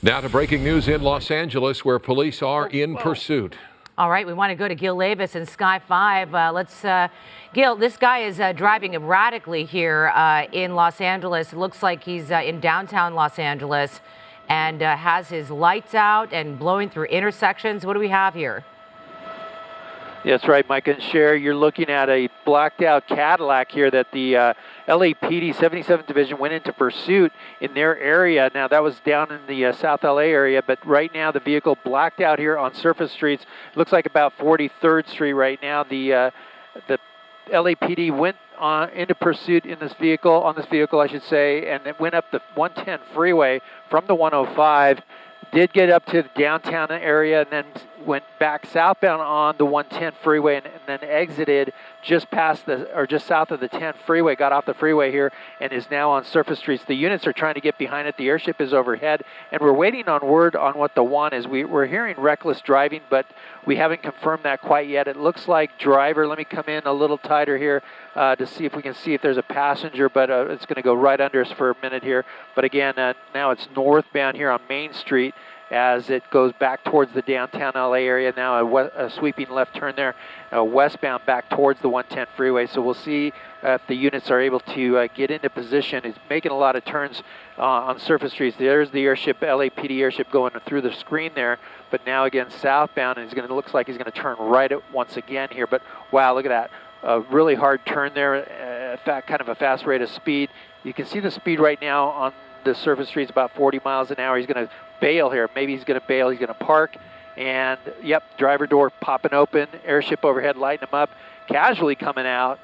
Now to breaking news in Los Angeles, where police are in pursuit. All right, we want to go to Gil Levis in Sky 5. Gil, this guy is driving erratically here in Los Angeles. It looks like he's in downtown Los Angeles and has his lights out and blowing through intersections. What do we have here? That's right, Mike and Cher. You're looking at a blacked out Cadillac here that the LAPD 77th Division went into pursuit in their area. Now that was down in the South LA area, but right now the vehicle blacked out here on surface streets. It looks like about 43rd Street right now. The LAPD went into pursuit in this vehicle, I should say, and it went up the 110 freeway from the 105. Did get up to the downtown area and then went back southbound on the 110 freeway and then exited just south of the 10 freeway, got off the freeway here and is now on surface streets. The units are trying to get behind it. The airship is overhead and we're waiting on word on what the one is. We're hearing reckless driving, but we haven't confirmed that quite yet. It looks like driver, let me come in a little tighter here to see if we can see if there's a passenger, but it's going to go right under us for a minute here. But again, now it's northbound here on Main Street as it goes back towards the downtown LA area. Now a sweeping left turn there, westbound back towards the 110 freeway. So we'll see if the units are able to get into position. It's making a lot of turns on surface streets. There's the airship, LAPD airship going through the screen there, but now again southbound, and looks like he's going to turn right once again here. But wow, look at that. A really hard turn there, kind of a fast rate of speed. You can see the speed right now on the surface streets, about 40 miles an hour. He's going to bail here. Maybe he's going to bail. He's going to park. And, yep, driver door popping open. Airship overhead lighting him up. Casually coming out.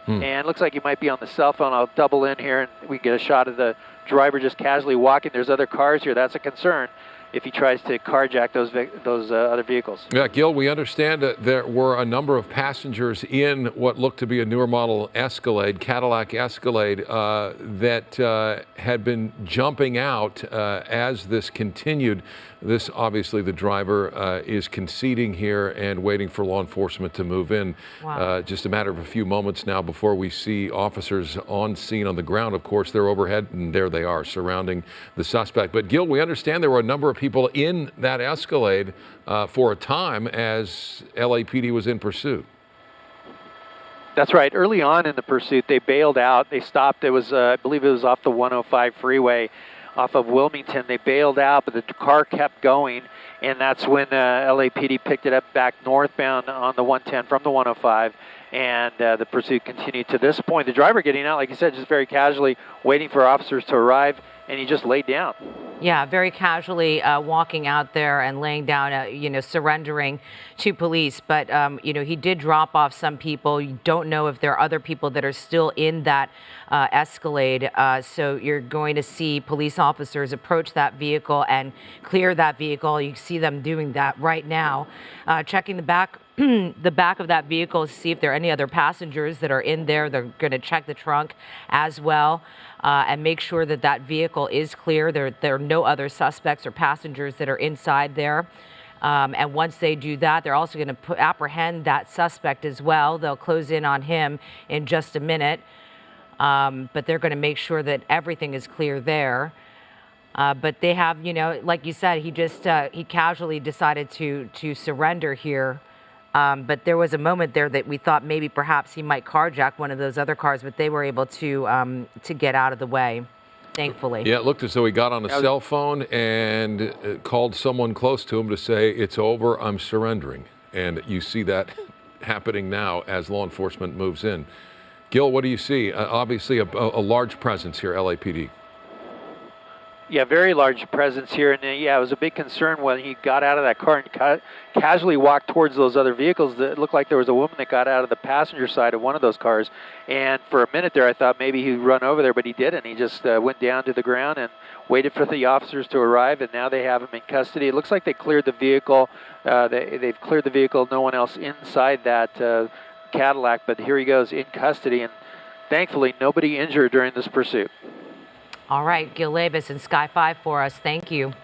And looks like he might be on the cell phone. I'll double in here, and we get a shot of the driver just casually walking. There's other cars here. That's a concern if he tries to carjack those other vehicles. Yeah, Gil, we understand that there were a number of passengers in what looked to be a newer model Escalade, Cadillac Escalade, that had been jumping out as this continued. This, obviously, the driver is conceding here and waiting for law enforcement to move in. Wow. Just a matter of a few moments now before we see officers on scene on the ground. Of course, they're overhead, and there they are surrounding the suspect. But, Gil, we understand there were a number of people in that Escalade for a time as LAPD was in pursuit. That's right. Early on in the pursuit, they bailed out. They stopped. It was, I believe it was off the 105 freeway off of Wilmington. They bailed out, but the car kept going, and that's when LAPD picked it up back northbound on the 110 from the 105, and the pursuit continued to this point. The driver getting out, like you said, just very casually waiting for officers to arrive, and he just laid down. Yeah, very casually walking out there and laying down, surrendering to police. But, he did drop off some people. You don't know if there are other people that are still in that Escalade. So you're going to see police officers approach that vehicle and clear that vehicle. You see them doing that right now, checking the back of that vehicle to see if there are any other passengers that are in there. They're going to check the trunk as well and make sure that that vehicle is clear. There are no other suspects or passengers that are inside there. And once they do that, they're also going to apprehend that suspect as well. They'll close in on him in just a minute. But they're going to make sure that everything is clear there. But they have, like you said, he casually decided to surrender here. But there was a moment there that we thought maybe perhaps he might carjack one of those other cars, but they were able to get out of the way, thankfully. Yeah, it looked as though he got on a cell phone and called someone close to him to say, "It's over, I'm surrendering." And you see that happening now as law enforcement moves in. Gil, what do you see? Obviously a large presence here, LAPD. Yeah, very large presence here, and yeah, it was a big concern when he got out of that car and casually walked towards those other vehicles. It looked like there was a woman that got out of the passenger side of one of those cars, and for a minute there I thought maybe he'd run over there, but he didn't. He just went down to the ground and waited for the officers to arrive, and now they have him in custody. It looks like they cleared the vehicle. They've cleared the vehicle, no one else inside that Cadillac, but here he goes in custody, and thankfully nobody injured during this pursuit. All right, Gil Levis in Sky 5 for us. Thank you.